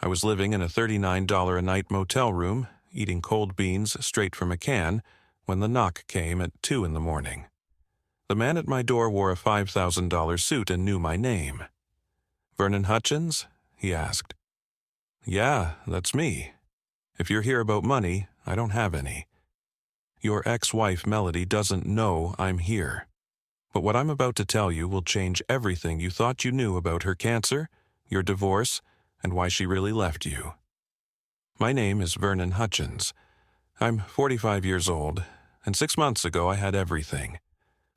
I was living in a $39 a night motel room, eating cold beans straight from a can, when the knock came at 2 in the morning. The man at my door wore a $5,000 suit and knew my name. "Vernon Hutchins?" he asked. "Yeah, that's me. If you're here about money, I don't have any. Your ex-wife Melody doesn't know I'm here. But what I'm about to tell you will change everything you thought you knew about her cancer, your divorce, and why she really left you. My name is Vernon Hutchins. I'm 45 years old, and 6 months ago I had everything.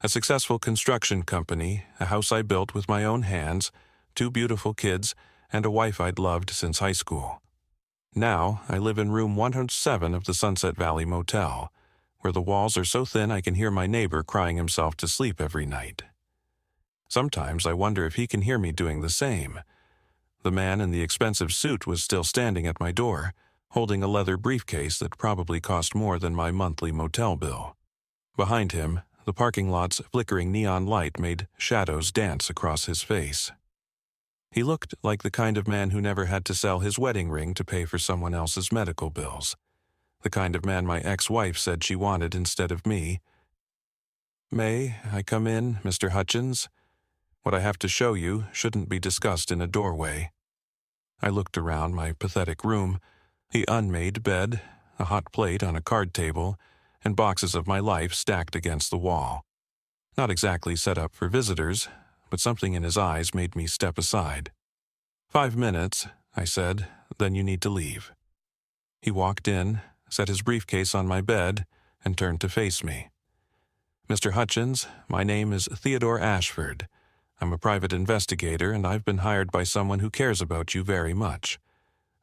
A successful construction company, a house I built with my own hands, 2 beautiful kids, and a wife I'd loved since high school. Now I live in room 107 of the Sunset Valley Motel, where the walls are so thin I can hear my neighbor crying himself to sleep every night. Sometimes I wonder if he can hear me doing the same. The man in the expensive suit was still standing at my door, holding a leather briefcase that probably cost more than my monthly motel bill. Behind him, the parking lot's flickering neon light made shadows dance across his face. He looked like the kind of man who never had to sell his wedding ring to pay for someone else's medical bills. The kind of man my ex-wife said she wanted instead of me. "May I come in, Mr. Hutchins? What I have to show you shouldn't be discussed in a doorway." I looked around my pathetic room, the unmade bed, a hot plate on a card table, and boxes of my life stacked against the wall. Not exactly set up for visitors, but something in his eyes made me step aside. "5 minutes," I said, "then you need to leave." He walked in, set his briefcase on my bed, and turned to face me. "Mr. Hutchins, my name is Theodore Ashford. I'm a private investigator, and I've been hired by someone who cares about you very much.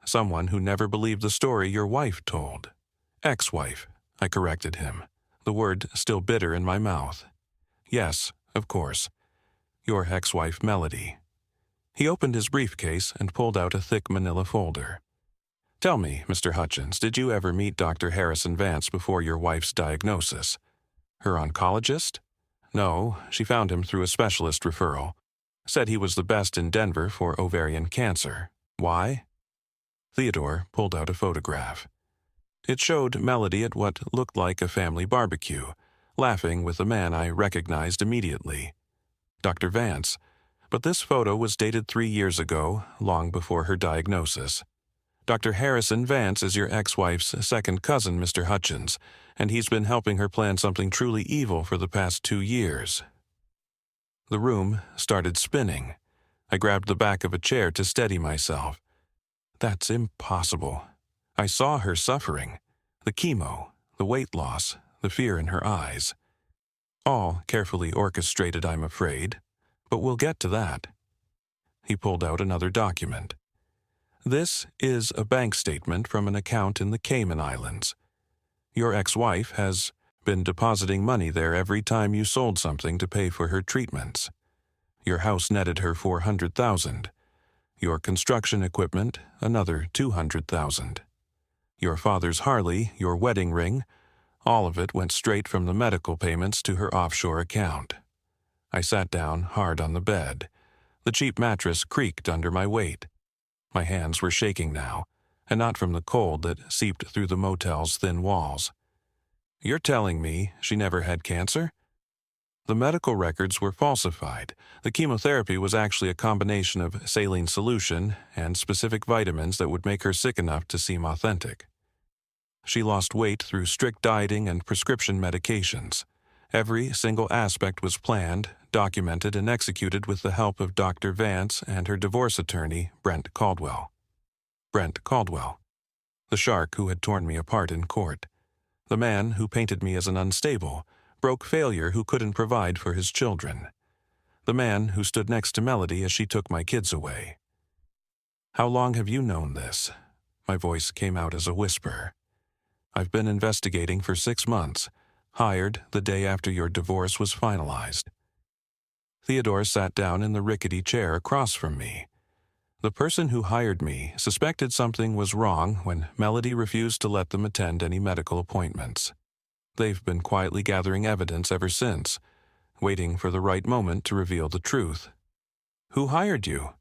Someone who never believed the story your wife told." "Ex-wife," I corrected him, the word still bitter in my mouth. "Yes, of course. Your ex-wife Melody." He opened his briefcase and pulled out a thick manila folder. "Tell me, Mr. Hutchins, did you ever meet Dr. Harrison Vance before your wife's diagnosis? Her oncologist?" "No, she found him through a specialist referral. Said he was the best in Denver for ovarian cancer. Why?" Theodore pulled out a photograph. It showed Melody at what looked like a family barbecue, laughing with a man I recognized immediately. Dr. Vance. But this photo was dated 3 years ago, long before her diagnosis. "Dr. Harrison Vance is your ex-wife's second cousin, Mr. Hutchins, and he's been helping her plan something truly evil for the past 2 years." The room started spinning. I grabbed the back of a chair to steady myself. That's impossible. I saw her suffering. The chemo, the weight loss, the fear in her eyes. All carefully orchestrated, I'm afraid. But we'll get to that. He pulled out another document. "This is a bank statement from an account in the Cayman Islands. Your ex-wife has been depositing money there every time you sold something to pay for her treatments. Your house netted her $400,000. Your construction equipment, another $200,000. Your father's Harley, your wedding ring, all of it went straight from the medical payments to her offshore account." I sat down hard on the bed. The cheap mattress creaked under my weight. My hands were shaking now, and not from the cold that seeped through the motel's thin walls. "You're telling me she never had cancer?" "The medical records were falsified. The chemotherapy was actually a combination of saline solution and specific vitamins that would make her sick enough to seem authentic. She lost weight through strict dieting and prescription medications. Every single aspect was planned, documented, and executed with the help of Dr. Vance and her divorce attorney, Brent Caldwell. Brent Caldwell. The shark who had torn me apart in court. The man who painted me as an unstable, broke failure who couldn't provide for his children. The man who stood next to Melody as she took my kids away. "How long have you known this?" My voice came out as a whisper. "I've been investigating for 6 months, hired the day after your divorce was finalized." Theodore sat down in the rickety chair across from me. The person who hired me suspected something was wrong when Melody refused to let them attend any medical appointments. They've been quietly gathering evidence ever since, waiting for the right moment to reveal the truth. "Who hired you?"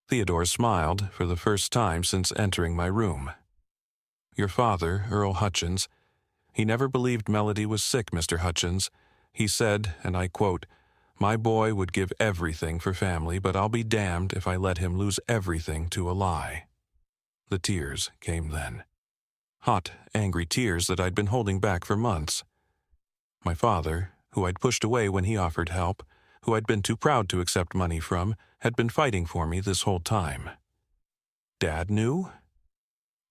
Theodore smiled for the first time since entering my room. "Your father, Earl Hutchins, he never believed Melody was sick, Mr. Hutchins. He said, and I quote, 'My boy would give everything for family, but I'll be damned if I let him lose everything to a lie.'" The tears came then. Hot, angry tears that I'd been holding back for months. My father, who I'd pushed away when he offered help, who I'd been too proud to accept money from, had been fighting for me this whole time. Dad knew?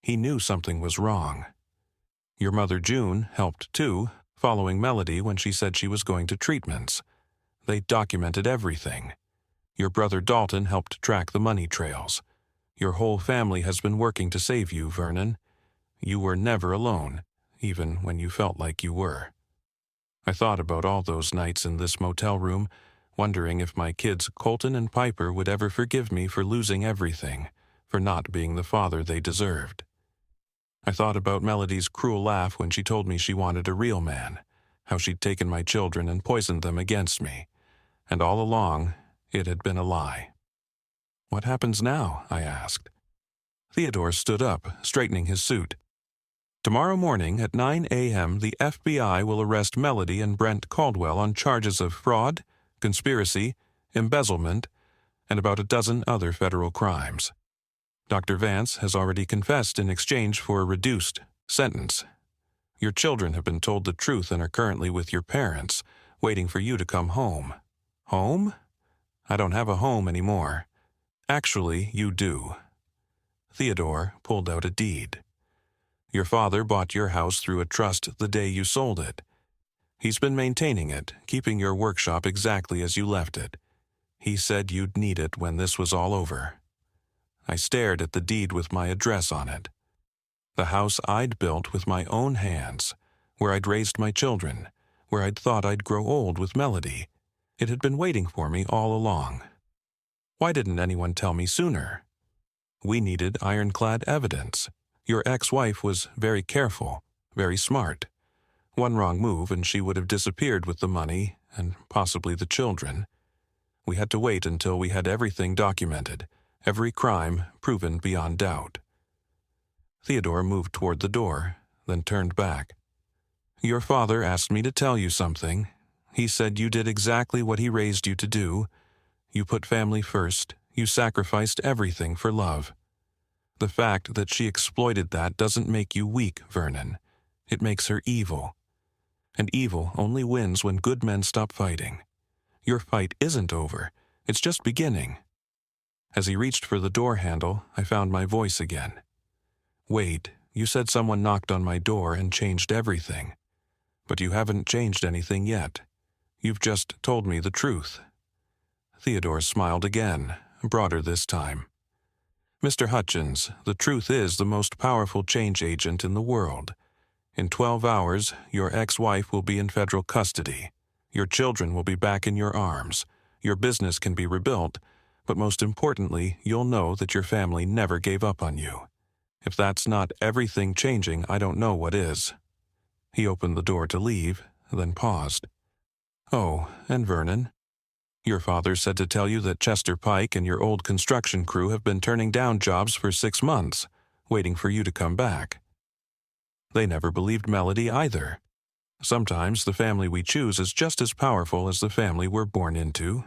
He knew something was wrong. Your mother June helped too, following Melody when she said she was going to treatments. They documented everything. Your brother Dalton helped track the money trails. Your whole family has been working to save you, Vernon. You were never alone, even when you felt like you were. I thought about all those nights in this motel room, wondering if my kids Colton and Piper would ever forgive me for losing everything, for not being the father they deserved. I thought about Melody's cruel laugh when she told me she wanted a real man, how she'd taken my children and poisoned them against me, and all along it had been a lie. "What happens now?" I asked. Theodore stood up, straightening his suit. "Tomorrow morning at 9 a.m. the FBI will arrest Melody and Brent Caldwell on charges of fraud, conspiracy, embezzlement, and about a dozen other federal crimes. Dr. Vance has already confessed in exchange for a reduced sentence. Your children have been told the truth and are currently with your parents, waiting for you to come home." "Home? I don't have a home anymore." "Actually, you do." Theodore pulled out a deed. "Your father bought your house through a trust the day you sold it. He's been maintaining it, keeping your workshop exactly as you left it. He said you'd need it when this was all over." I stared at the deed with my address on it. The house I'd built with my own hands, where I'd raised my children, where I'd thought I'd grow old with Melody. It had been waiting for me all along. Why didn't anyone tell me sooner? We needed ironclad evidence. Your ex-wife was very careful, very smart. One wrong move and she would have disappeared with the money and possibly the children. We had to wait until we had everything documented, every crime proven beyond doubt. Theodore moved toward the door, then turned back. "Your father asked me to tell you something. He said you did exactly what he raised you to do. You put family first. You sacrificed everything for love. The fact that she exploited that doesn't make you weak, Vernon. It makes her evil. And evil only wins when good men stop fighting. Your fight isn't over. It's just beginning." As he reached for the door handle, I found my voice again. "Wait, you said someone knocked on my door and changed everything. But you haven't changed anything yet. You've just told me the truth." Theodore smiled again, broader this time. "Mr. Hutchins, the truth is the most powerful change agent in the world. In 12 hours, your ex-wife will be in federal custody. Your children will be back in your arms. Your business can be rebuilt, but most importantly, you'll know that your family never gave up on you. If that's not everything changing, I don't know what is." He opened the door to leave, then paused. "Oh, and Vernon, your father said to tell you that Chester Pike and your old construction crew have been turning down jobs for 6 months, waiting for you to come back. They never believed Melody either. Sometimes the family we choose is just as powerful as the family we're born into."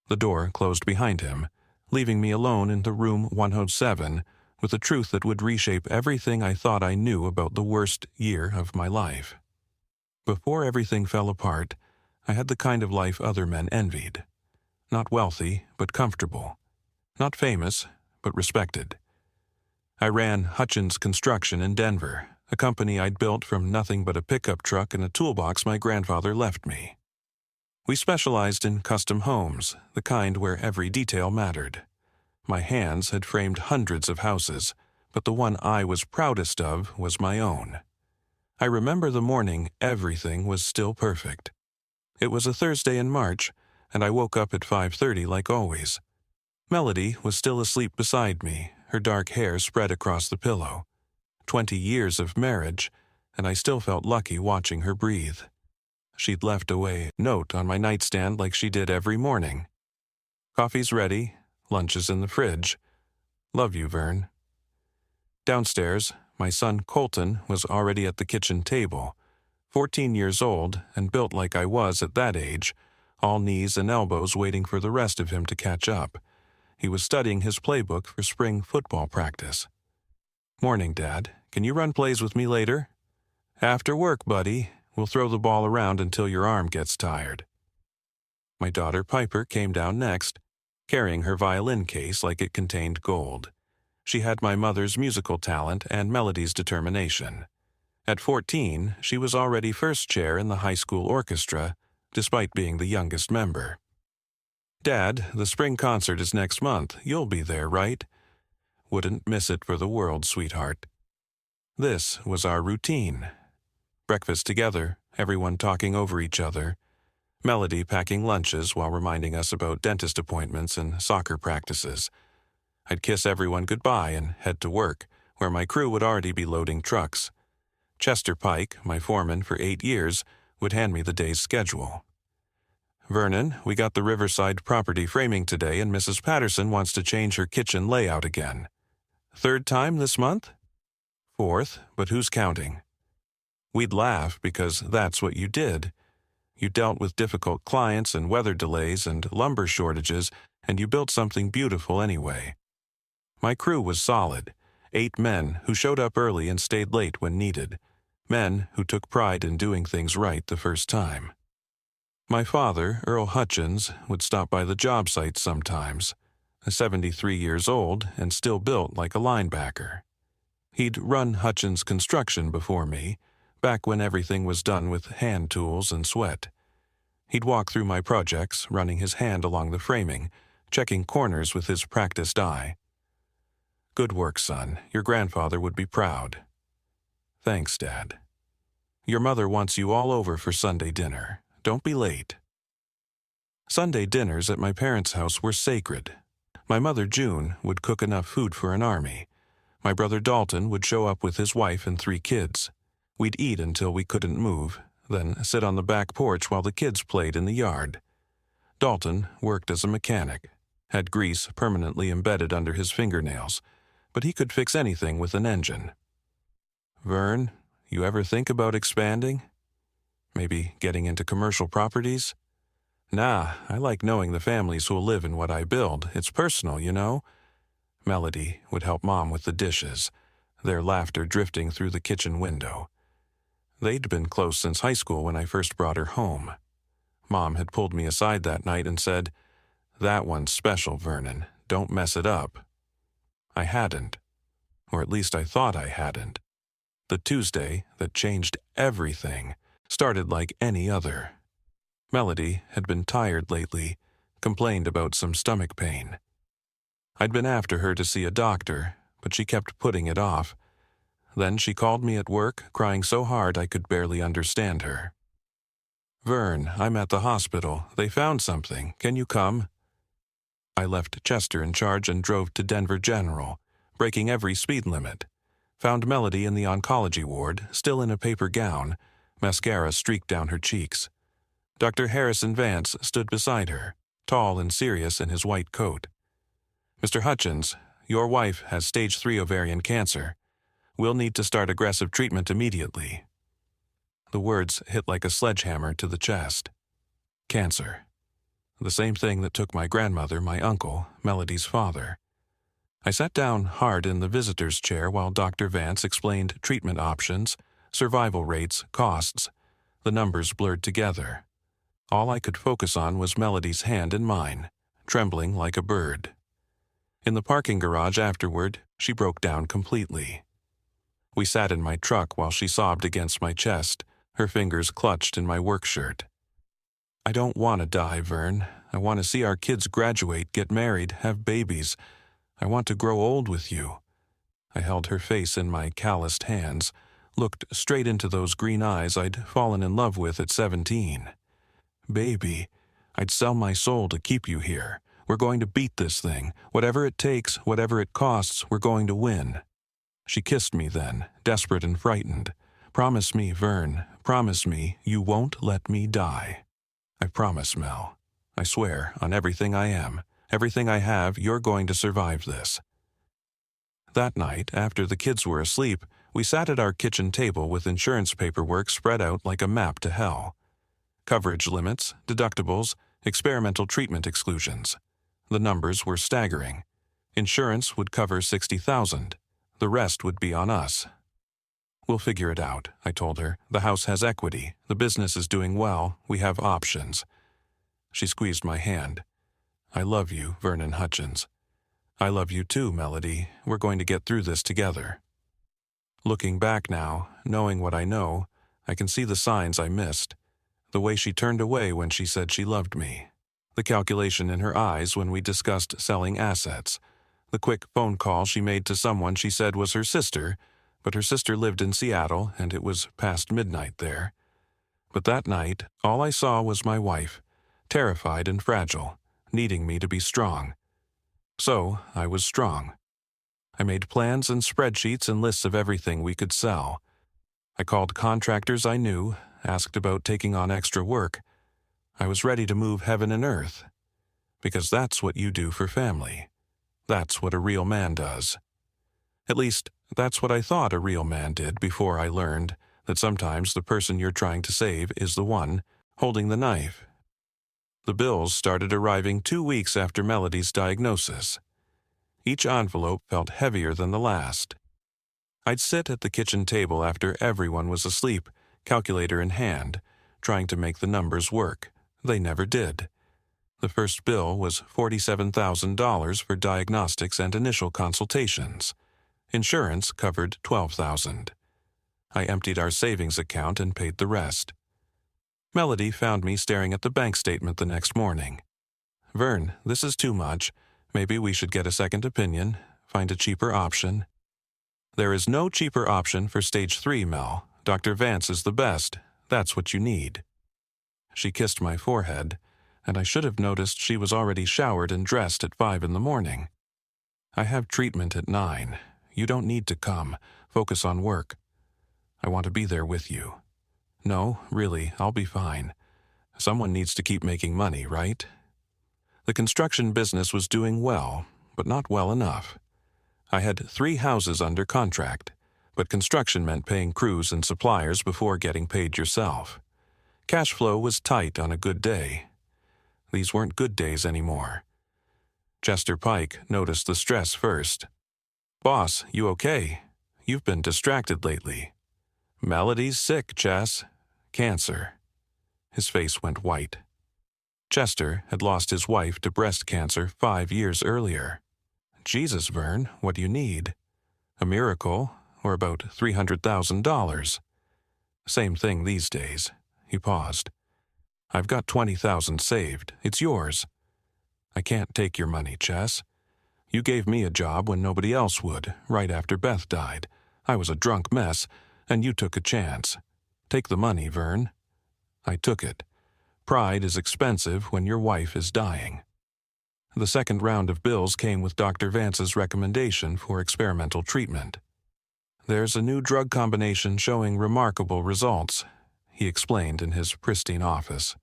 The door closed behind him, leaving me alone in the room 107 with a truth that would reshape everything I thought I knew about the worst year of my life. Before everything fell apart, I had the kind of life other men envied. Not wealthy, but comfortable. Not famous, but respected. I ran Hutchins Construction in Denver, a company I'd built from nothing but a pickup truck and a toolbox my grandfather left me. We specialized in custom homes, the kind where every detail mattered. My hands had framed hundreds of houses, but the one I was proudest of was my own. I remember the morning everything was still perfect. It was a Thursday in March, and I woke up at 5:30 like always. Melody was still asleep beside me, her dark hair spread across the pillow. 20 years of marriage, and I still felt lucky watching her breathe. She'd left away a note on my nightstand like she did every morning. "Coffee's ready. Lunch is in the fridge. Love you, Vern. Downstairs, my son Colton was already at the kitchen table, 14 years old and built like I was at that age, all knees and elbows waiting for the rest of him to catch up. He was studying his playbook for spring football practice. Morning, Dad. Can you run plays with me later? After work, buddy. We'll throw the ball around until your arm gets tired. My daughter Piper came down next, carrying her violin case like it contained gold. She had my mother's musical talent and Melody's determination. At 14, she was already first chair in the high school orchestra, despite being the youngest member. Dad, the spring concert is next month. You'll be there, right? Wouldn't miss it for the world, sweetheart. This was our routine. Breakfast together, everyone talking over each other. Melody packing lunches while reminding us about dentist appointments and soccer practices. I'd kiss everyone goodbye and head to work, where my crew would already be loading trucks. Chester Pike, my foreman for 8 years, would hand me the day's schedule. Vernon, we got the Riverside property framing today and Mrs. Patterson wants to change her kitchen layout again. 3rd time this month? 4th, but who's counting? We'd laugh because that's what you did. You dealt with difficult clients and weather delays and lumber shortages, and you built something beautiful anyway. My crew was solid, 8 men who showed up early and stayed late when needed, men who took pride in doing things right the first time. My father, Earl Hutchins, would stop by the job site sometimes, 73 years old and still built like a linebacker. He'd run Hutchins Construction before me, back when everything was done with hand tools and sweat. He'd walk through my projects, running his hand along the framing, checking corners with his practiced eye. Good work, son. Your grandfather would be proud. Thanks, Dad. Your mother wants you all over for Sunday dinner. Don't be late. Sunday dinners at my parents' house were sacred. My mother, June, would cook enough food for an army. My brother Dalton would show up with his wife and 3 kids. We'd eat until we couldn't move, then sit on the back porch while the kids played in the yard. Dalton worked as a mechanic, had grease permanently embedded under his fingernails, but he could fix anything with an engine. Vern, you ever think about expanding? Maybe getting into commercial properties? Nah, I like knowing the families who'll live in what I build. It's personal, you know? Melody would help Mom with the dishes, their laughter drifting through the kitchen window. They'd been close since high school when I first brought her home. Mom had pulled me aside that night and said, "That one's special, Vernon. Don't mess it up." I hadn't. Or at least I thought I hadn't. The Tuesday that changed everything started like any other. Melody had been tired lately, complained about some stomach pain. I'd been after her to see a doctor, but she kept putting it off. Then she called me at work, crying so hard I could barely understand her. "Vern, I'm at the hospital. They found something. Can you come?" I left Chester in charge and drove to Denver General, breaking every speed limit. Found Melody in the oncology ward, still in a paper gown, mascara streaked down her cheeks. Dr. Harrison Vance stood beside her, tall and serious in his white coat. "Mr. Hutchins, your wife has stage 3 ovarian cancer. We'll need to start aggressive treatment immediately." The words hit like a sledgehammer to the chest. Cancer. The same thing that took my grandmother, my uncle, Melody's father. I sat down hard in the visitor's chair while Dr. Vance explained treatment options, survival rates, costs. The numbers blurred together. All I could focus on was Melody's hand in mine, trembling like a bird. In the parking garage afterward, she broke down completely. We sat in my truck while she sobbed against my chest, her fingers clutched in my work shirt. "I don't want to die, Vern. I want to see our kids graduate, get married, have babies. I want to grow old with you." I held her face in my calloused hands, looked straight into those green eyes I'd fallen in love with at 17. "Baby, I'd sell my soul to keep you here. We're going to beat this thing. Whatever it takes, whatever it costs, we're going to win." She kissed me then, desperate and frightened. "Promise me, Vern, promise me you won't let me die." "I promise, Mel. I swear on everything I am, Everything I have, you're going to survive this." That night, after the kids were asleep, we sat at our kitchen table with insurance paperwork spread out like a map to hell. Coverage limits, deductibles, experimental treatment exclusions. The numbers were staggering. Insurance would cover $60,000. The rest would be on us. "We'll figure it out," I told her. "The house has equity. The business is doing well. We have options." She squeezed my hand. "I love you, Vernon Hutchins." "I love you too, Melody. We're going to get through this together." Looking back now, knowing what I know, I can see the signs I missed. The way she turned away when she said she loved me. The calculation in her eyes when we discussed selling assets. The quick phone call she made to someone she said was her sister, but her sister lived in Seattle and it was past midnight there. But that night, all I saw was my wife, terrified and fragile, needing me to be strong. So, I was strong. I made plans and spreadsheets and lists of everything we could sell. I called contractors I knew, asked about taking on extra work. I was ready to move heaven and earth. Because that's what you do for family. That's what a real man does. At least, that's what I thought a real man did before I learned that sometimes the person you're trying to save is the one holding the knife. The bills started arriving 2 weeks after Melody's diagnosis. Each envelope felt heavier than the last. I'd sit at the kitchen table after everyone was asleep, calculator in hand, trying to make the numbers work. They never did. The first bill was $47,000 for diagnostics and initial consultations. Insurance covered $12,000. I emptied our savings account and paid the rest. Melody found me staring at the bank statement the next morning. "Vern, this is too much. Maybe we should get a second opinion, find a cheaper option." "There is no cheaper option for stage 3, Mel. Dr. Vance is the best. That's what you need." She kissed my forehead, and I should have noticed she was already showered and dressed at 5 in the morning. "I have treatment at 9. You don't need to come. Focus on work. I want to be there with you." "No, really, I'll be fine. Someone needs to keep making money, right?" The construction business was doing well, but not well enough. I had 3 houses under contract, but construction meant paying crews and suppliers before getting paid yourself. Cash flow was tight on a good day. These weren't good days anymore. Chester Pike noticed the stress first. "Boss, you okay? You've been distracted lately." "Melody's sick, Chess. Cancer." His face went white. Chester had lost his wife to breast cancer 5 years earlier. "Jesus, Vern, what do you need? A miracle, or about $300,000? Same thing these days." He paused. "I've got $20,000 saved. It's yours." "I can't take your money, Chess. You gave me a job when nobody else would, right after Beth died. I was a drunk mess, and you took a chance. Take the money, Vern." I took it. Pride is expensive when your wife is dying. The second round of bills came with Dr. Vance's recommendation for experimental treatment. "There's a new drug combination showing remarkable results," he explained in his pristine office.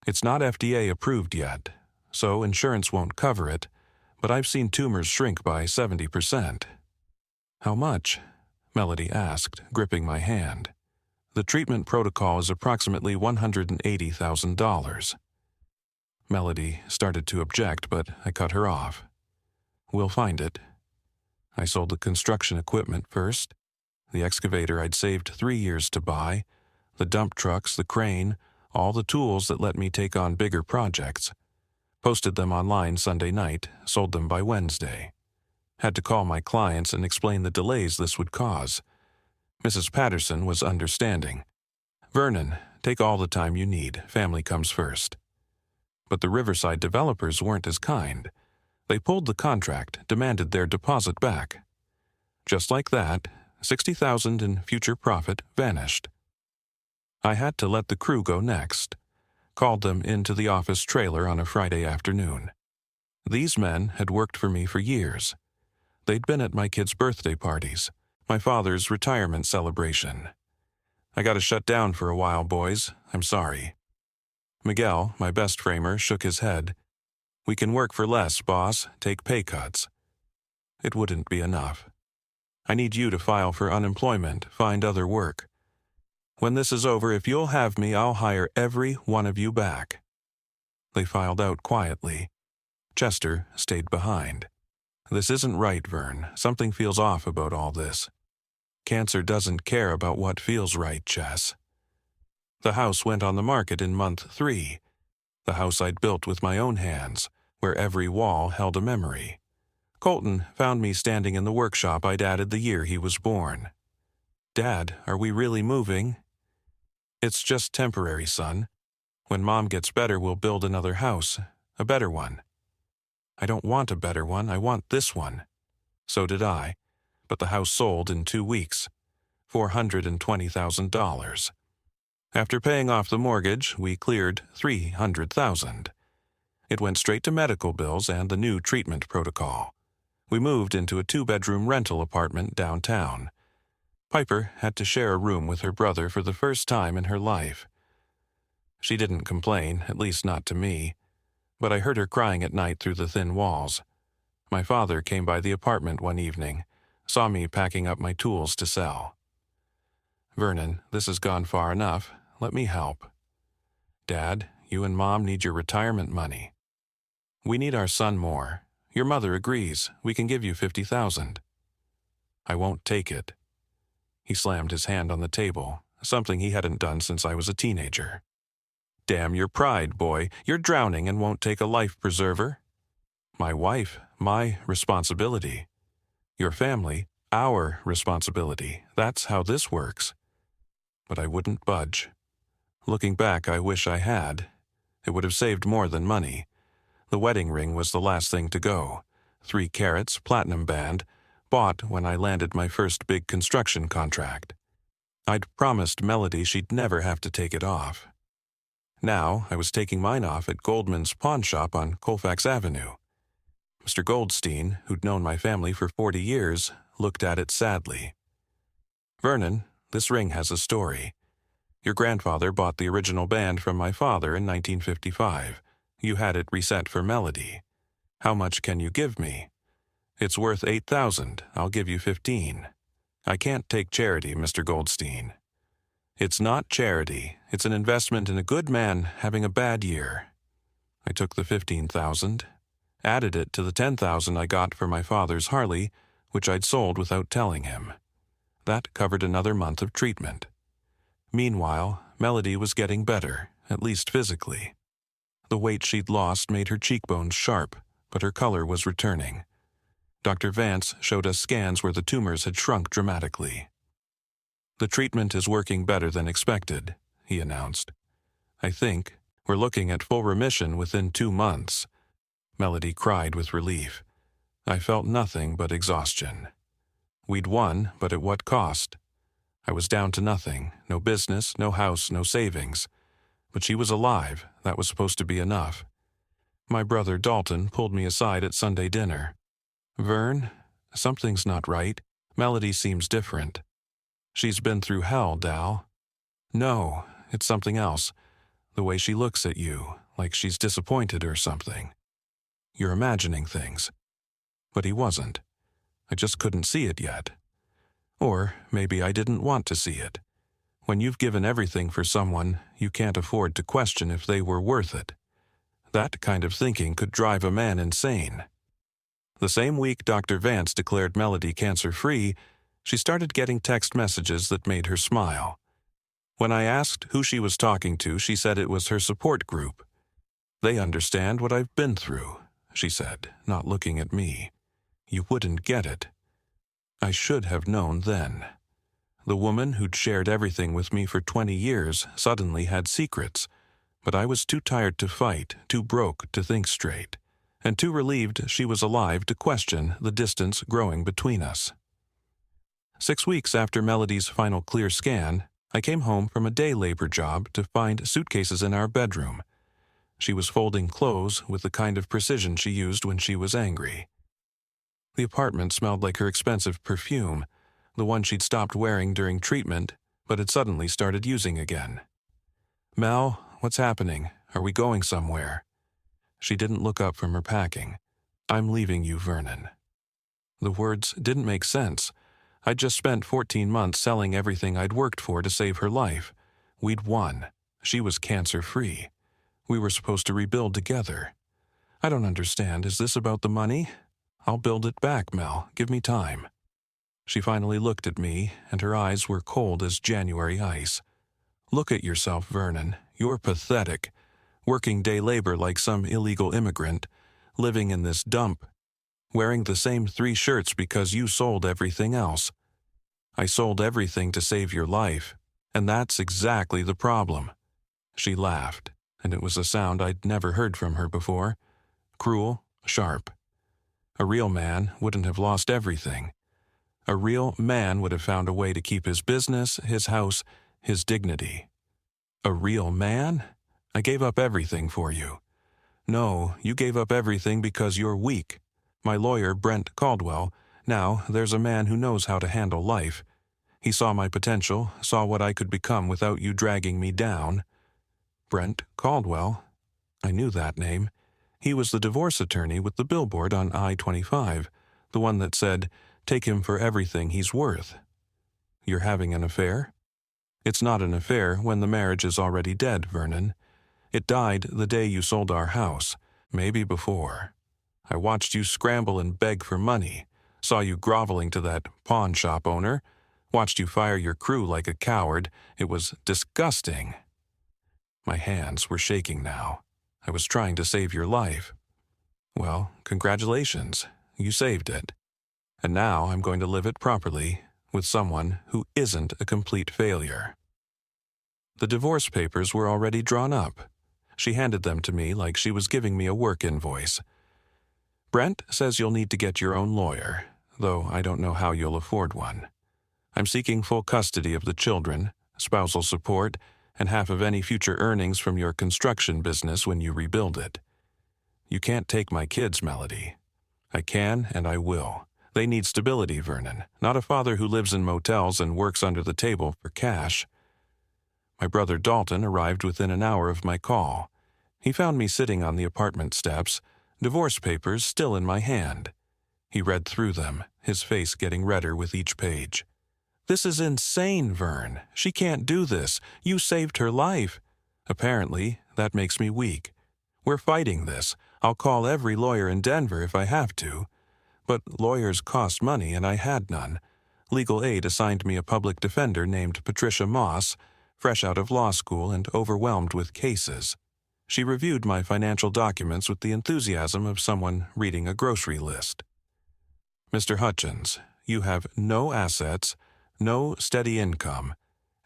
"It's not FDA approved yet, so insurance won't cover it, but I've seen tumors shrink by 70%. "How much?" Melody asked, gripping my hand. "The treatment protocol is approximately $180,000. Melody started to object, but I cut her off. "We'll find it." I sold the construction equipment first. The excavator I'd saved 3 years to buy, the dump trucks, the crane, all the tools that let me take on bigger projects. Posted them online Sunday night, sold them by Wednesday. Had to call my clients and explain the delays this would cause. Mrs. Patterson was understanding. "Vernon, take all the time you need. Family comes first." But the Riverside developers weren't as kind. They pulled the contract, demanded their deposit back. Just like that, $60,000 in future profit vanished. I had to let the crew go next. Called them into the office trailer on a Friday afternoon. These men had worked for me for years. They'd been at my kids' birthday parties, my father's retirement celebration. "I gotta shut down for a while, boys. I'm sorry." Miguel, my best framer, shook his head. We can work for less, boss, take pay cuts. It wouldn't be enough. I need you to file for unemployment, find other work. When this is over, if you'll have me, I'll hire every one of you back." They filed out quietly. Chester stayed behind. "This isn't right, Vern. Something feels off about all this." "Cancer doesn't care about what feels right, Chess." The house went on the market in month 3. The house I'd built with my own hands, where every wall held a memory. Colton found me standing in the workshop I'd added the year he was born. "Dad, are we really moving?" "It's just temporary, son. When Mom gets better, we'll build another house, a better one." "I don't want a better one, I want this one." So did I, but the house sold in 2 weeks, $420,000. After paying off the mortgage, we cleared $300,000. It went straight to medical bills and the new treatment protocol. We moved into a 2-bedroom rental apartment downtown. Piper had to share a room with her brother for the first time in her life. She didn't complain, at least not to me, but I heard her crying at night through the thin walls. My father came by the apartment one evening, saw me packing up my tools to sell. "Vernon, this has gone far enough. Let me help." "Dad, you and Mom need your retirement money." "We need our son more. Your mother agrees. We can give you $50,000. "I won't take it." He slammed his hand on the table, something he hadn't done since I was a teenager. "Damn your pride, boy. You're drowning and won't take a life preserver." "My wife, my responsibility. Your family, our responsibility. That's how this works." But I wouldn't budge. Looking back, I wish I had. It would have saved more than money. The wedding ring was the last thing to go. 3 carats, platinum band, bought when I landed my first big construction contract. I'd promised Melody she'd never have to take it off. Now I was taking mine off at Goldman's pawn shop on Colfax Avenue. Mr. Goldstein, who'd known my family for 40 years, looked at it sadly. "Vernon, this ring has a story. Your grandfather bought the original band from my father in 1955. You had it reset for Melody. How much can you give me?" "It's worth $8,000. I'll give you 15. "I can't take charity, Mr. Goldstein." "It's not charity. It's an investment in a good man having a bad year." I took the 15,000, added it to the 10,000 I got for my father's Harley, which I'd sold without telling him. That covered another month of treatment. Meanwhile, Melody was getting better, at least physically. The weight she'd lost made her cheekbones sharp, but her color was returning. Dr. Vance showed us scans where the tumors had shrunk dramatically. "The treatment is working better than expected," he announced. "I think we're looking at full remission within 2 months." Melody cried with relief. I felt nothing but exhaustion. We'd won, but at what cost? I was down to nothing, no business, no house, no savings. But she was alive, that was supposed to be enough. My brother Dalton pulled me aside at Sunday dinner. "Vern, something's not right. Melody seems different." "She's been through hell, Dal." "No, it's something else. The way she looks at you, like she's disappointed or something." "You're imagining things." But he wasn't. I just couldn't see it yet. Or maybe I didn't want to see it. When you've given everything for someone, you can't afford to question if they were worth it. That kind of thinking could drive a man insane. The same week Dr. Vance declared Melody cancer-free, she started getting text messages that made her smile. When I asked who she was talking to, she said it was her support group. "They understand what I've been through," she said, not looking at me. "You wouldn't get it." I should have known then. The woman who'd shared everything with me for 20 years suddenly had secrets, but I was too tired to fight, too broke to think straight, and too relieved she was alive to question the distance growing between us. 6 weeks after Melody's final clear scan, I came home from a day labor job to find suitcases in our bedroom. She was folding clothes with the kind of precision she used when she was angry. The apartment smelled like her expensive perfume, the one she'd stopped wearing during treatment, but had suddenly started using again. "Mel, what's happening? Are we going somewhere?" She didn't look up from her packing. "I'm leaving you, Vernon." The words didn't make sense. I'd just spent 14 months selling everything I'd worked for to save her life. We'd won. She was cancer-free. We were supposed to rebuild together. "I don't understand. Is this about the money?" "I'll build it back, Mel. Give me time." She finally looked at me, and her eyes were cold as January ice. "Look at yourself, Vernon. You're pathetic. Working day labor like some illegal immigrant, living in this dump, wearing the same 3 shirts because you sold everything else. I sold everything to save your life, and that's exactly the problem." She laughed, and it was a sound I'd never heard from her before. Cruel, sharp. A real man wouldn't have lost everything. A real man would have found a way to keep his business, his house, his dignity. A real man? I gave up everything for you. No, you gave up everything because you're weak. My lawyer, Brent Caldwell, now there's a man who knows how to handle life. He saw my potential, saw what I could become without you dragging me down. Brent Caldwell? I knew that name. He was the divorce attorney with the billboard on I-25, the one that said, "Take him for everything he's worth." You're having an affair? It's not an affair when the marriage is already dead, Vernon. It died the day you sold our house, maybe before. I watched you scramble and beg for money, saw you groveling to that pawn shop owner, watched you fire your crew like a coward. It was disgusting. My hands were shaking now. I was trying to save your life. Well, congratulations. You saved it. And now I'm going to live it properly with someone who isn't a complete failure. The divorce papers were already drawn up. She handed them to me like she was giving me a work invoice. "Brent says you'll need to get your own lawyer, though I don't know how you'll afford one. I'm seeking full custody of the children, spousal support, and half of any future earnings from your construction business when you rebuild it. You can't take my kids, Melody. I can and I will. They need stability, Vernon, not a father who lives in motels and works under the table for cash." My brother Dalton arrived within an hour of my call. He found me sitting on the apartment steps, divorce papers still in my hand. He read through them, his face getting redder with each page. "This is insane, Vern. She can't do this. You saved her life." "Apparently, that makes me weak. We're fighting this. I'll call every lawyer in Denver if I have to. But lawyers cost money and I had none. Legal aid assigned me a public defender named Patricia Moss, fresh out of law school and overwhelmed with cases. She reviewed my financial documents with the enthusiasm of someone reading a grocery list. "Mr. Hutchins, you have no assets, no steady income,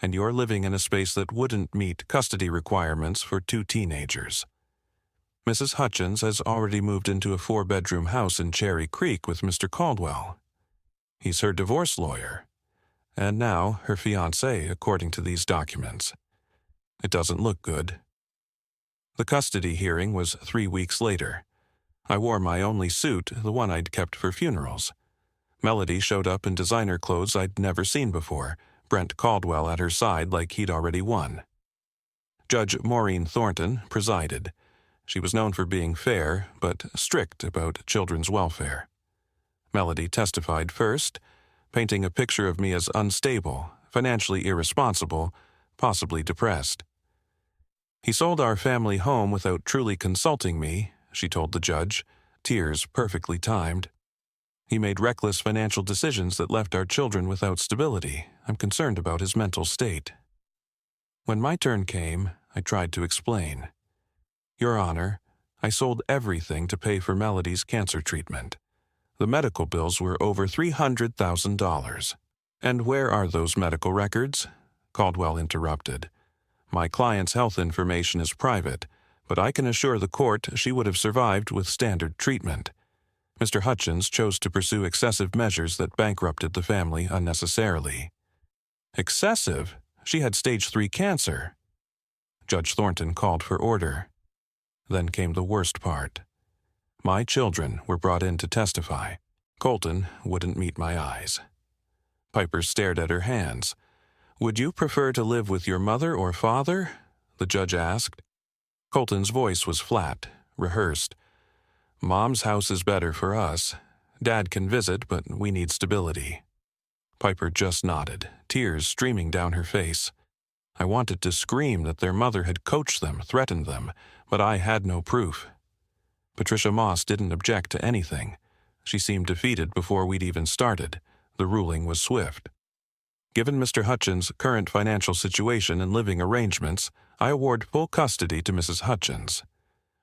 and you're living in a space that wouldn't meet custody requirements for 2 teenagers. Mrs. Hutchins has already moved into a 4-bedroom house in Cherry Creek with Mr. Caldwell. He's her divorce lawyer, and now her fiancé, according to these documents. It doesn't look good." The custody hearing was 3 weeks later. I wore my only suit, the one I'd kept for funerals. Melody showed up in designer clothes I'd never seen before, Brent Caldwell at her side like he'd already won. Judge Maureen Thornton presided. She was known for being fair, but strict about children's welfare. Melody testified first, painting a picture of me as unstable, financially irresponsible, possibly depressed. "He sold our family home without truly consulting me," she told the judge, tears perfectly timed. "He made reckless financial decisions that left our children without stability. I'm concerned about his mental state." When my turn came, I tried to explain. "Your Honor, I sold everything to pay for Melody's cancer treatment. The medical bills were over $300,000. "And where are those medical records?" Caldwell interrupted. "My client's health information is private, but I can assure the court she would have survived with standard treatment. Mr. Hutchins chose to pursue excessive measures that bankrupted the family unnecessarily." "Excessive? She had stage 3 cancer." Judge Thornton called for order. Then came the worst part. My children were brought in to testify. Colton wouldn't meet my eyes. Piper stared at her hands. "Would you prefer to live with your mother or father?" the judge asked. Colton's voice was flat, rehearsed. Mom's house is better for us. Dad can visit, but we need stability. Piper just nodded, tears streaming down her face. I wanted to scream that their mother had coached them, threatened them, but I had no proof. Patricia Moss didn't object to anything. She seemed defeated before we'd even started. The ruling was swift. Given Mr. Hutchins' current financial situation and living arrangements, I award full custody to Mrs. Hutchins.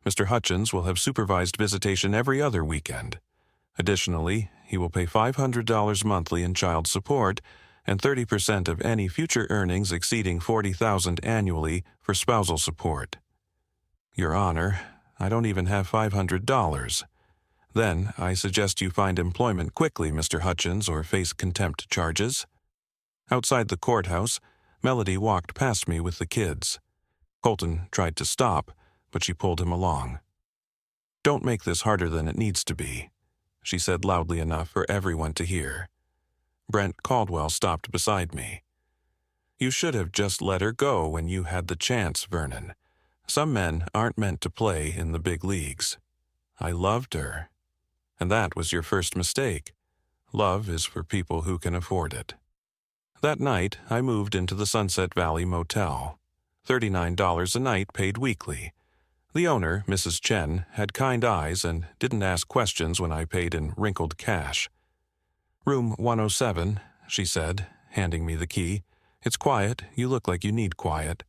Mr. Hutchins will have supervised visitation every other weekend. Additionally, he will pay $500 monthly in child support and 30% of any future earnings exceeding $40,000 annually for spousal support. Your Honor, I don't even have $500. Then, I suggest you find employment quickly, Mr. Hutchins, or face contempt charges. Outside the courthouse, Melody walked past me with the kids. Colton tried to stop, but she pulled him along. "Don't make this harder than it needs to be," she said loudly enough for everyone to hear. Brent Caldwell stopped beside me. "You should have just let her go when you had the chance, Vernon. Some men aren't meant to play in the big leagues. I loved her. And that was your first mistake. Love is for people who can afford it." That night, I moved into the Sunset Valley Motel. $39 a night paid weekly. The owner, Mrs. Chen, had kind eyes and didn't ask questions when I paid in wrinkled cash. "Room 107, she said, handing me the key. "It's quiet. You look like you need quiet."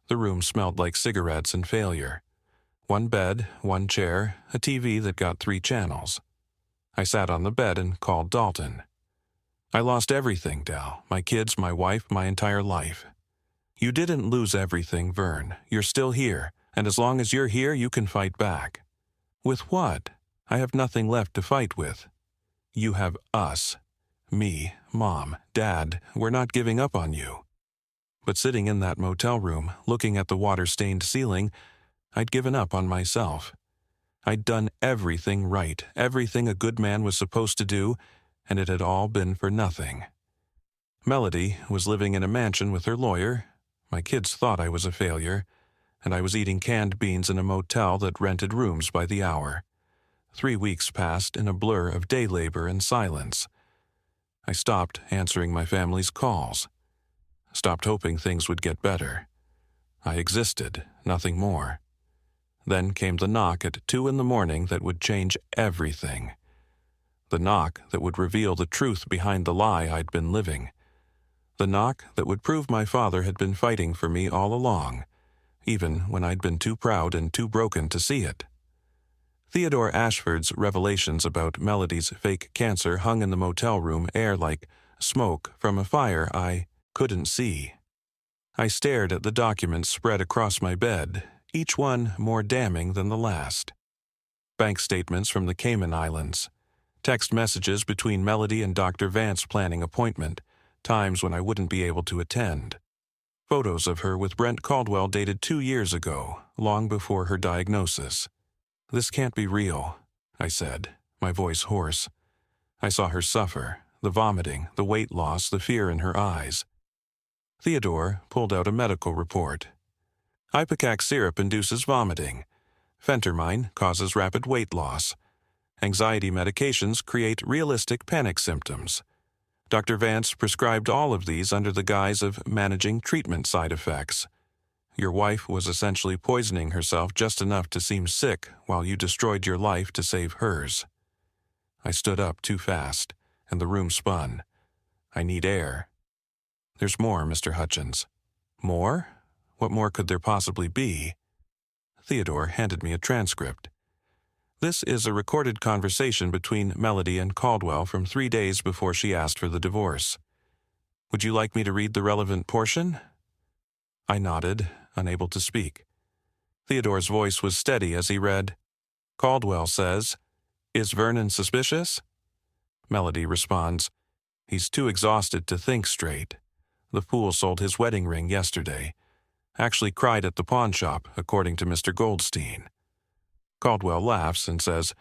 The room smelled like cigarettes and failure. One bed, one chair, a TV that got 3 channels. I sat on the bed and called Dalton. "I lost everything, Dal. My kids, my wife, my entire life." "You didn't lose everything, Vern. You're still here, and as long as you're here, you can fight back." "With what? I have nothing left to fight with." "You have us. Me, Mom, Dad. We're not giving up on you." But sitting in that motel room, looking at the water-stained ceiling, I'd given up on myself. I'd done everything right, everything a good man was supposed to do, and it had all been for nothing. Melody was living in a mansion with her lawyer. My kids thought I was a failure, and I was eating canned beans in a motel that rented rooms by the hour. 3 weeks passed in a blur of day labor and silence. I stopped answering my family's calls. Stopped hoping things would get better. I existed, nothing more. Then came the knock at 2 a.m. that would change everything. The knock that would reveal the truth behind the lie I'd been living. The knock that would prove my father had been fighting for me all along, even when I'd been too proud and too broken to see it. Theodore Ashford's revelations about Melody's fake cancer hung in the motel room air like smoke from a fire I couldn't see. I stared at the documents spread across my bed, each one more damning than the last. Bank statements from the Cayman Islands, text messages between Melody and Dr. Vance planning appointment, times when I wouldn't be able to attend. Photos of her with Brent Caldwell dated 2 years ago, long before her diagnosis. "This can't be real," I said, my voice hoarse. I saw her suffer, the vomiting, the weight loss, the fear in her eyes. Theodore pulled out a medical report. Ipecac syrup induces vomiting. Phentermine causes rapid weight loss. Anxiety medications create realistic panic symptoms. Dr. Vance prescribed all of these under the guise of managing treatment side effects. Your wife was essentially poisoning herself just enough to seem sick while you destroyed your life to save hers. I stood up too fast, and the room spun. I need air. "There's more, Mr. Hutchins." "More? What more could there possibly be?" Theodore handed me a transcript. "This is a recorded conversation between Melody and Caldwell from 3 days before she asked for the divorce. Would you like me to read the relevant portion?" I nodded, unable to speak. Theodore's voice was steady as he read, "Caldwell says, 'Is Vernon suspicious?' Melody responds, 'He's too exhausted to think straight. The fool sold his wedding ring yesterday. Actually cried at the pawn shop, according to Mr. Goldstein.' Caldwell laughs and says,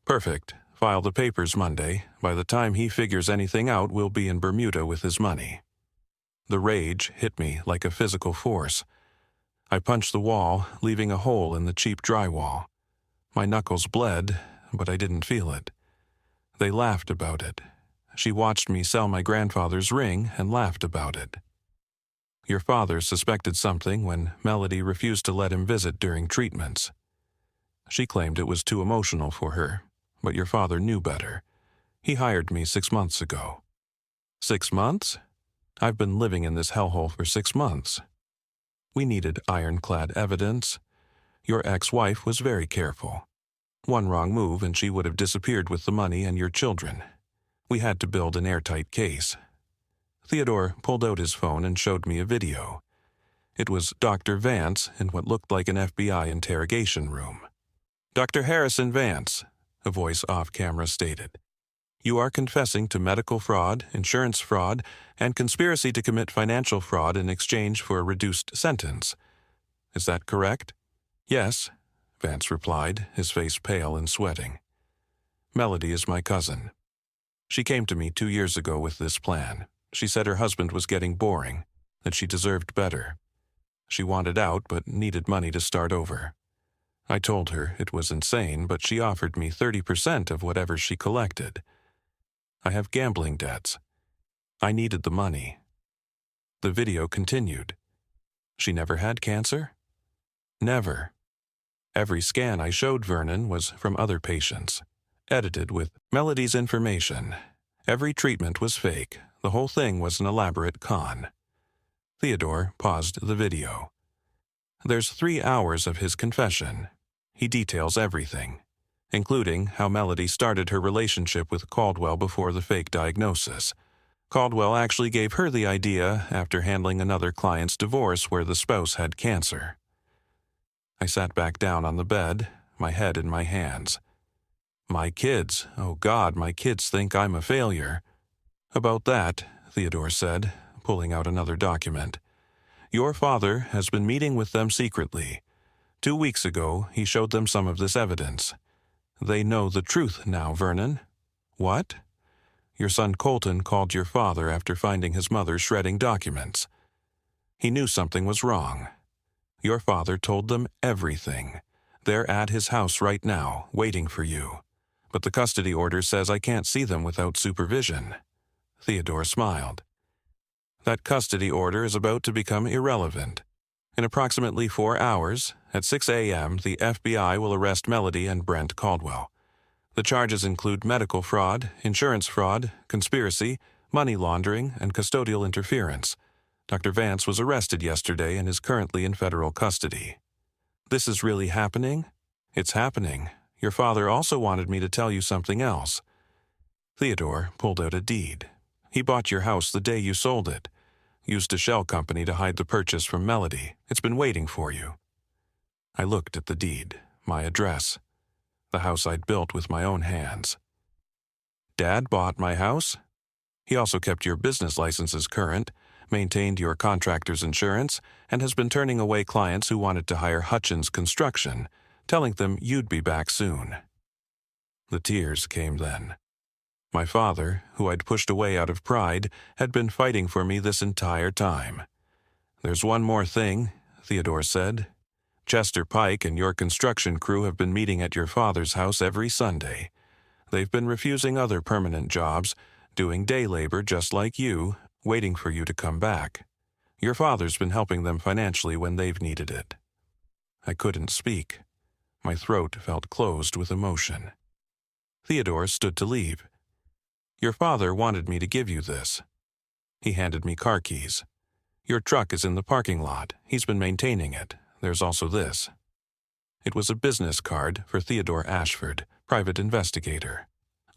'Perfect. File the papers Monday. By the time he figures anything out, we'll be in Bermuda with his money.' The rage hit me like a physical force. I punched the wall, leaving a hole in the cheap drywall. My knuckles bled, but I didn't feel it. They laughed about it. She watched me sell my grandfather's ring and laughed about it. Your father suspected something when Melody refused to let him visit during treatments. She claimed it was too emotional for her, but your father knew better. He hired me 6 months ago. 6 months? I've been living in this hellhole for 6 months. We needed ironclad evidence. Your ex-wife was very careful. One wrong move and she would have disappeared with the money and your children. We had to build an airtight case. Theodore pulled out his phone and showed me a video. It was Dr. Vance in what looked like an FBI interrogation room. "Dr. Harrison Vance," a voice off-camera stated, "you are confessing to medical fraud, insurance fraud, and conspiracy to commit financial fraud in exchange for a reduced sentence. Is that correct?" "Yes," Vance replied, his face pale and sweating. "Melody is my cousin. She came to me 2 years ago with this plan. She said her husband was getting boring, that she deserved better. She wanted out but needed money to start over. I told her it was insane, but she offered me 30% of whatever she collected. I have gambling debts. I needed the money." The video continued. "She never had cancer?" "Never. Every scan I showed Vernon was from other patients, edited with Melody's information. Every treatment was fake. The whole thing was an elaborate con." Theodore paused the video. There's 3 hours of his confession. He details everything, including how Melody started her relationship with Caldwell before the fake diagnosis. Caldwell actually gave her the idea after handling another client's divorce where the spouse had cancer. I sat back down on the bed, my head in my hands. My kids, oh God, my kids think I'm a failure. "About that," Theodore said, pulling out another document. "Your father has been meeting with them secretly. 2 weeks ago, he showed them some of this evidence. They know the truth now, Vernon." "What?" "Your son Colton called your father after finding his mother shredding documents. He knew something was wrong. Your father told them everything. They're at his house right now, waiting for you. But the custody order says I can't see them without supervision." Theodore smiled. "That custody order is about to become irrelevant. In approximately 4 hours, at 6 a.m., the FBI will arrest Melody and Brent Caldwell. The charges include medical fraud, insurance fraud, conspiracy, money laundering, and custodial interference. Dr. Vance was arrested yesterday and is currently in federal custody." "This is really happening?" "It's happening. Your father also wanted me to tell you something else." Theodore pulled out a deed. "He bought your house the day you sold it. Used a shell company to hide the purchase from Melody. It's been waiting for you." I looked at the deed, my address, the house I'd built with my own hands. "Dad bought my house? He also kept your business licenses current, maintained your contractor's insurance, and has been turning away clients who wanted to hire Hutchins Construction, telling them you'd be back soon." The tears came then. My father, who I'd pushed away out of pride, had been fighting for me this entire time. "There's one more thing," Theodore said. "Chester Pike and your construction crew have been meeting at your father's house every Sunday. They've been refusing other permanent jobs, doing day labor just like you, waiting for you to come back. Your father's been helping them financially when they've needed it." I couldn't speak. My throat felt closed with emotion. Theodore stood to leave. "Your father wanted me to give you this." He handed me car keys. "Your truck is in the parking lot. He's been maintaining it. There's also this." It was a business card for Theodore Ashford, private investigator.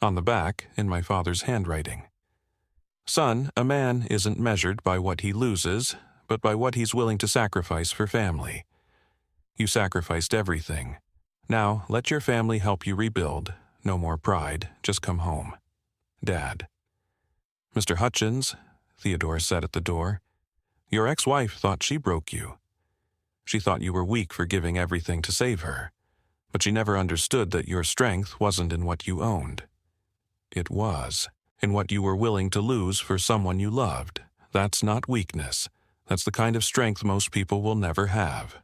On the back, in my father's handwriting, "Son, a man isn't measured by what he loses, but by what he's willing to sacrifice for family. You sacrificed everything. Now let your family help you rebuild. No more pride. Just come home. Dad." "Mr. Hutchins," Theodore said at the door, "your ex-wife thought she broke you. She thought you were weak for giving everything to save her, but she never understood that your strength wasn't in what you owned. It was in what you were willing to lose for someone you loved. That's not weakness. That's the kind of strength most people will never have."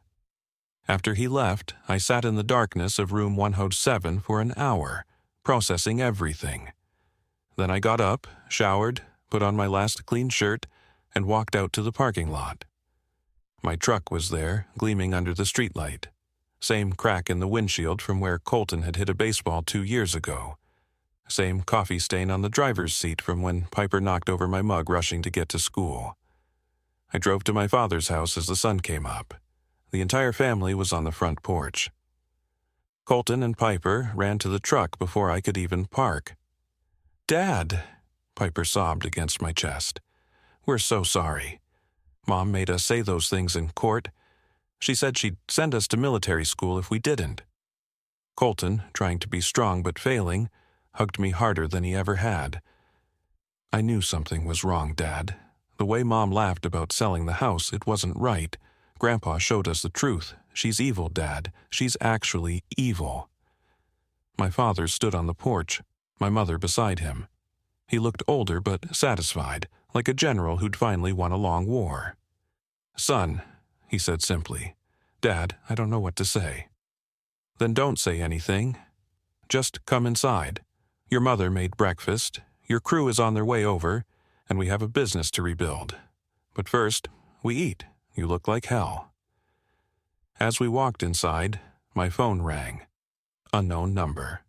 After he left, I sat in the darkness of room 107 for an hour, processing everything. Then I got up, showered, put on my last clean shirt, and walked out to the parking lot. My truck was there, gleaming under the streetlight. Same crack in the windshield from where Colton had hit a baseball 2 years ago. Same coffee stain on the driver's seat from when Piper knocked over my mug rushing to get to school. I drove to my father's house as the sun came up. The entire family was on the front porch. Colton and Piper ran to the truck before I could even park. "Dad," Piper sobbed against my chest. "We're so sorry. Mom made us say those things in court. She said she'd send us to military school if we didn't." Colton, trying to be strong but failing, hugged me harder than he ever had. "I knew something was wrong, Dad. The way Mom laughed about selling the house, it wasn't right. Grandpa showed us the truth. She's evil, Dad. She's actually evil." My father stood on the porch, my mother beside him. He looked older but satisfied, like a general who'd finally won a long war. "Son," he said simply. "Dad, I don't know what to say." "Then don't say anything. Just come inside. Your mother made breakfast, your crew is on their way over, and we have a business to rebuild. But first, we eat. You look like hell." As we walked inside, my phone rang. Unknown number.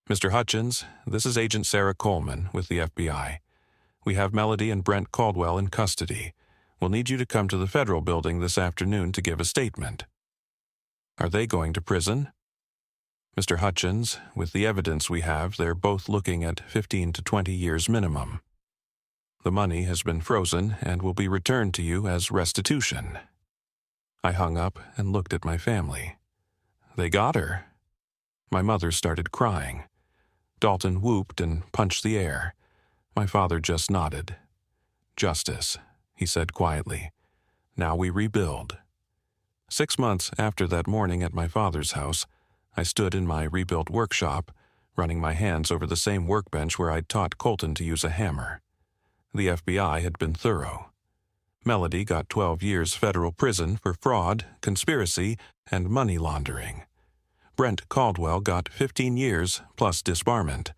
"Mr. Hutchins, this is Agent Sarah Coleman with the FBI. We have Melody and Brent Caldwell in custody. We'll need you to come to the federal building this afternoon to give a statement." "Are they going to prison?" "Mr. Hutchins, with the evidence we have, they're both looking at 15 to 20 years minimum. The money has been frozen and will be returned to you as restitution." I hung up and looked at my family. They got her. My mother started crying. Dalton whooped and punched the air. My father just nodded. "Justice," he said quietly. "Now we rebuild." 6 months after that morning at my father's house, I stood in my rebuilt workshop, running my hands over the same workbench where I'd taught Colton to use a hammer. The FBI had been thorough. Melody got 12 years federal prison for fraud, conspiracy, and money laundering. Brent Caldwell got 15 years plus disbarment.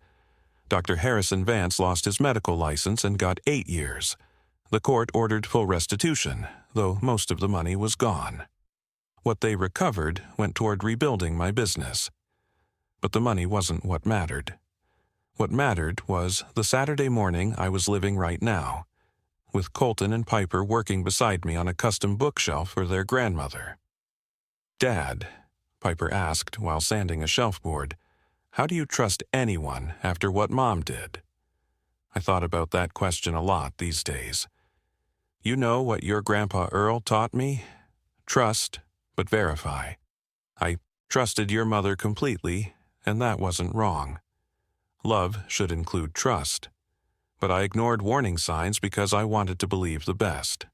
Dr. Harrison Vance lost his medical license and got 8 years. The court ordered full restitution, though most of the money was gone. What they recovered went toward rebuilding my business. But the money wasn't what mattered. What mattered was the Saturday morning I was living right now, with Colton and Piper working beside me on a custom bookshelf for their grandmother. "Dad," Piper asked while sanding a shelf board, "how do you trust anyone after what Mom did?" I thought about that question a lot these days. You know what your Grandpa Earl taught me? Trust, but verify. I trusted your mother completely, and that wasn't wrong. Love should include trust, but I ignored warning signs because I wanted to believe the best.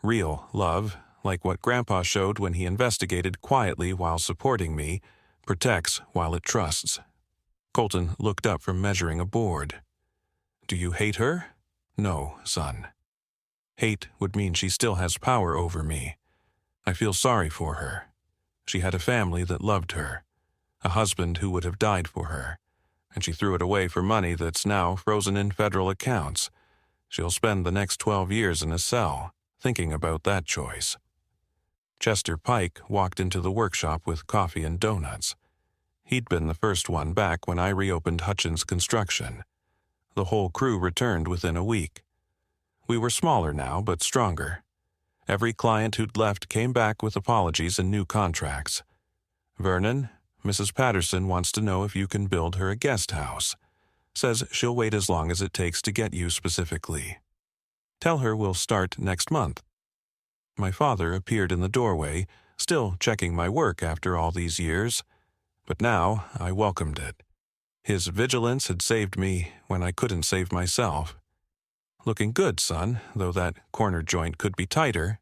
Real love, like what Grandpa showed when he investigated quietly while supporting me, protects while it trusts. Colton looked up from measuring a board. "Do you hate her?" "No, son." "Hate would mean she still has power over me. I feel sorry for her. She had a family that loved her, a husband who would have died for her, and she threw it away for money that's now frozen in federal accounts. She'll spend the next 12 years in a cell, thinking about that choice." Chester Pike walked into the workshop with coffee and donuts. He'd been the first one back when I reopened Hutchins Construction. The whole crew returned within a week. We were smaller now, but stronger. Every client who'd left came back with apologies and new contracts. "Vernon, Mrs. Patterson wants to know if you can build her a guest house. Says she'll wait as long as it takes to get you specifically. Tell her we'll start next month." My father appeared in the doorway, still checking my work after all these years, but now I welcomed it. His vigilance had saved me when I couldn't save myself. "Looking good, son, though that corner joint could be tighter."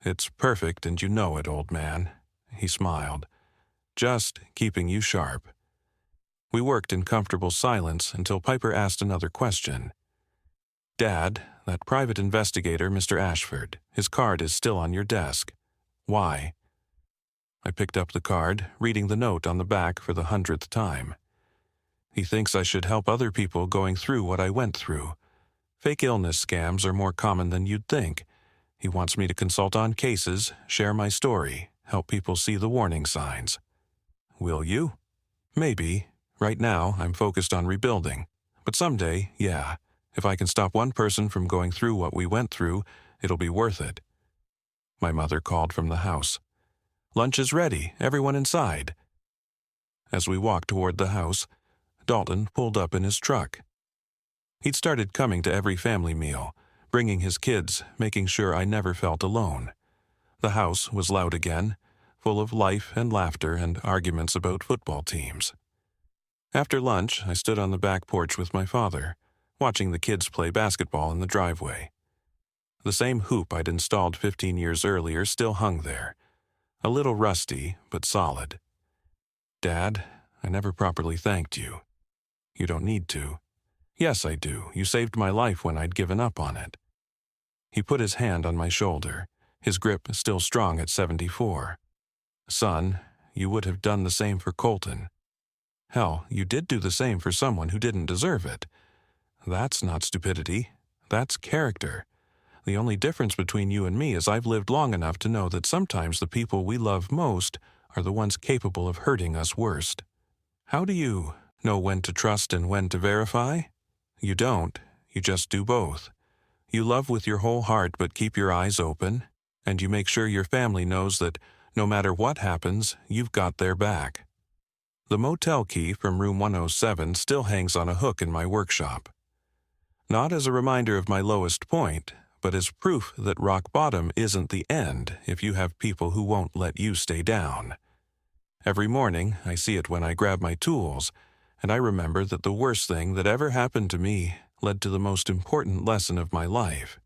"It's perfect, and you know it, old man," he smiled. "Just keeping you sharp." We worked in comfortable silence until Piper asked another question. "Dad, that private investigator, Mr. Ashford, his card is still on your desk. Why?" I picked up the card, reading the note on the back for the 100th time. He thinks I should help other people going through what I went through. Fake illness scams are more common than you'd think. He wants me to consult on cases, share my story, help people see the warning signs. Will you? Maybe. Right now, I'm focused on rebuilding. But someday, yeah, if I can stop one person from going through what we went through, it'll be worth it. My mother called from the house. Lunch is ready, everyone inside. As we walked toward the house, Dalton pulled up in his truck. He'd started coming to every family meal, bringing his kids, making sure I never felt alone. The house was loud again, full of life and laughter and arguments about football teams. After lunch, I stood on the back porch with my father, watching the kids play basketball in the driveway. The same hoop I'd installed 15 years earlier still hung there, a little rusty, but solid. Dad, I never properly thanked you. You don't need to. Yes, I do. You saved my life when I'd given up on it. He put his hand on my shoulder, his grip still strong at 74. Son, you would have done the same for Colton. Hell, you did do the same for someone who didn't deserve it. That's not stupidity. That's character. The only difference between you and me is I've lived long enough to know that sometimes the people we love most are the ones capable of hurting us worst. How do you know when to trust and when to verify? You don't. You just do both. You love with your whole heart but keep your eyes open, and you make sure your family knows that no matter what happens, you've got their back. The motel key from room 107 still hangs on a hook in my workshop. Not as a reminder of my lowest point, but as proof that rock bottom isn't the end if you have people who won't let you stay down. Every morning, I see it when I grab my tools, and I remember that the worst thing that ever happened to me led to the most important lesson of my life.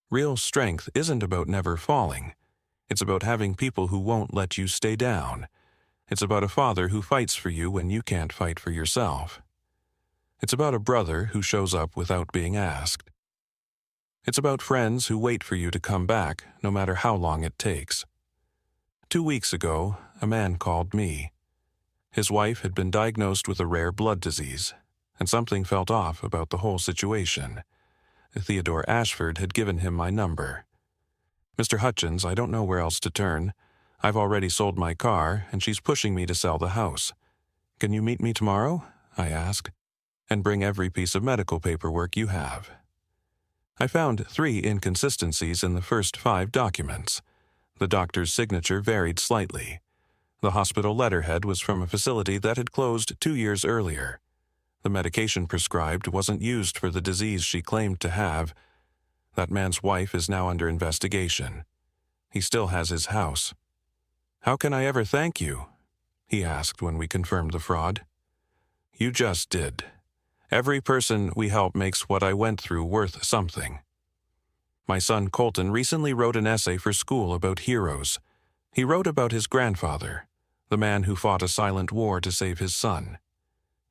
Real strength isn't about never falling. It's about having people who won't let you stay down. It's about a father who fights for you when you can't fight for yourself. It's about a brother who shows up without being asked. It's about friends who wait for you to come back, no matter how long it takes. 2 weeks ago, a man called me. His wife had been diagnosed with a rare blood disease, and something felt off about the whole situation. Theodore Ashford had given him my number. Mr. Hutchins, I don't know where else to turn. I've already sold my car, and she's pushing me to sell the house. Can you meet me tomorrow? I asked, and bring every piece of medical paperwork you have. I found 3 inconsistencies in the first 5 documents. The doctor's signature varied slightly. The hospital letterhead was from a facility that had closed 2 years earlier. The medication prescribed wasn't used for the disease she claimed to have. That man's wife is now under investigation. He still has his house. How can I ever thank you? He asked when we confirmed the fraud. You just did. Every person we help makes what I went through worth something. My son Colton recently wrote an essay for school about heroes. He wrote about his grandfather, the man who fought a silent war to save his son.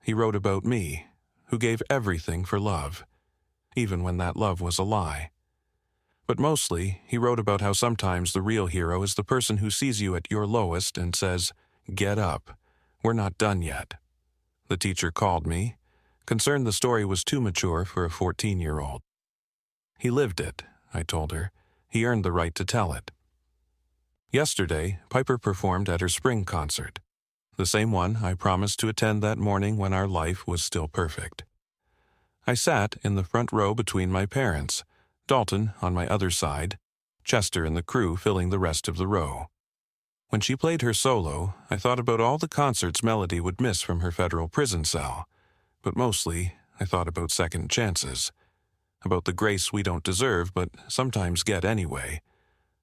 He wrote about me, who gave everything for love, even when that love was a lie. But mostly, he wrote about how sometimes the real hero is the person who sees you at your lowest and says, "Get up. We're not done yet." The teacher called me, concerned the story was too mature for a 14-year-old. He lived it, I told her. He earned the right to tell it. Yesterday, Piper performed at her spring concert, the same one I promised to attend that morning when our life was still perfect. I sat in the front row between my parents, Dalton on my other side, Chester and the crew filling the rest of the row. When she played her solo, I thought about all the concerts Melody would miss from her federal prison cell. But mostly, I thought about second chances, about the grace we don't deserve but sometimes get anyway,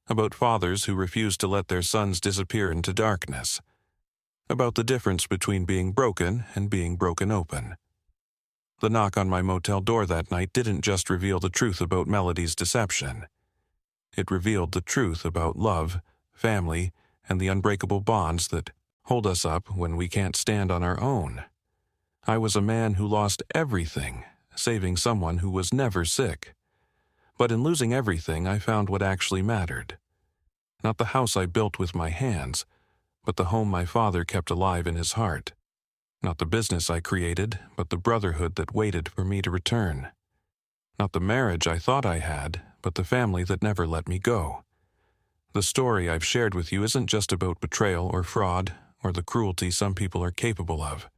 about fathers who refuse to let their sons disappear into darkness, about the difference between being broken and being broken open. The knock on my motel door that night didn't just reveal the truth about Melody's deception. It revealed the truth about love, family, and the unbreakable bonds that hold us up when we can't stand on our own. I was a man who lost everything, saving someone who was never sick. But in losing everything, I found what actually mattered. Not the house I built with my hands, but the home my father kept alive in his heart. Not the business I created, but the brotherhood that waited for me to return. Not the marriage I thought I had, but the family that never let me go. The story I've shared with you isn't just about betrayal or fraud, or the cruelty some people are capable of.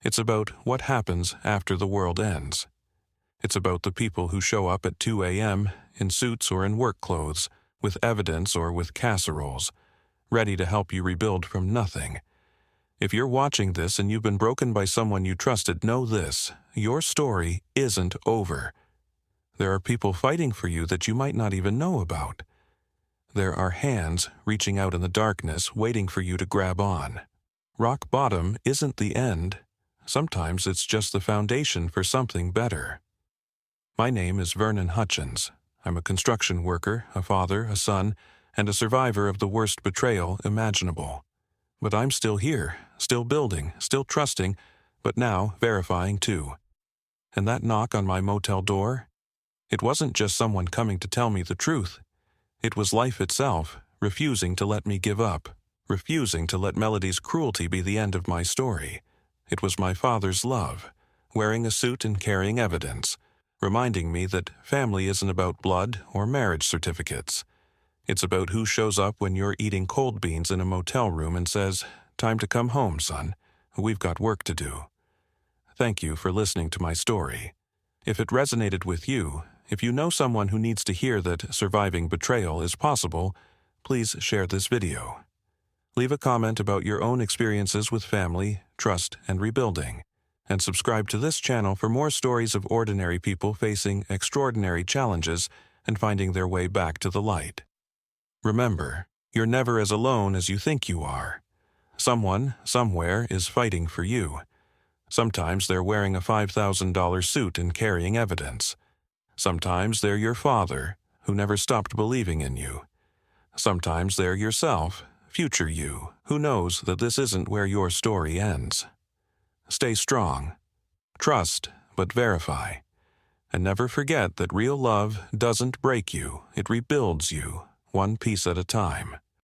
It's about what happens after the world ends. It's about the people who show up at 2 a.m. in suits or in work clothes, with evidence or with casseroles, ready to help you rebuild from nothing. If you're watching this and you've been broken by someone you trusted, know this: your story isn't over. There are people fighting for you that you might not even know about. There are hands reaching out in the darkness, waiting for you to grab on. Rock bottom isn't the end. Sometimes it's just the foundation for something better. My name is Vernon Hutchins. I'm a construction worker, a father, a son, and a survivor of the worst betrayal imaginable. But I'm still here, still building, still trusting, but now verifying too. And that knock on my motel door? It wasn't just someone coming to tell me the truth. It was life itself, refusing to let me give up, refusing to let Melody's cruelty be the end of my story. It was my father's love, wearing a suit and carrying evidence, reminding me that family isn't about blood or marriage certificates. It's about who shows up when you're eating cold beans in a motel room and says, "Time to come home, son. We've got work to do." Thank you for listening to my story. If it resonated with you, if you know someone who needs to hear that surviving betrayal is possible, please share this video. Leave a comment about your own experiences with family, trust, and rebuilding. And subscribe to this channel for more stories of ordinary people facing extraordinary challenges and finding their way back to the light. Remember, you're never as alone as you think you are. Someone, somewhere, is fighting for you. Sometimes they're wearing a $5,000 suit and carrying evidence. Sometimes they're your father, who never stopped believing in you. Sometimes they're yourself, future you, who knows that this isn't where your story ends. Stay strong. Trust, but verify. And never forget that real love doesn't break you, it rebuilds you, one piece at a time.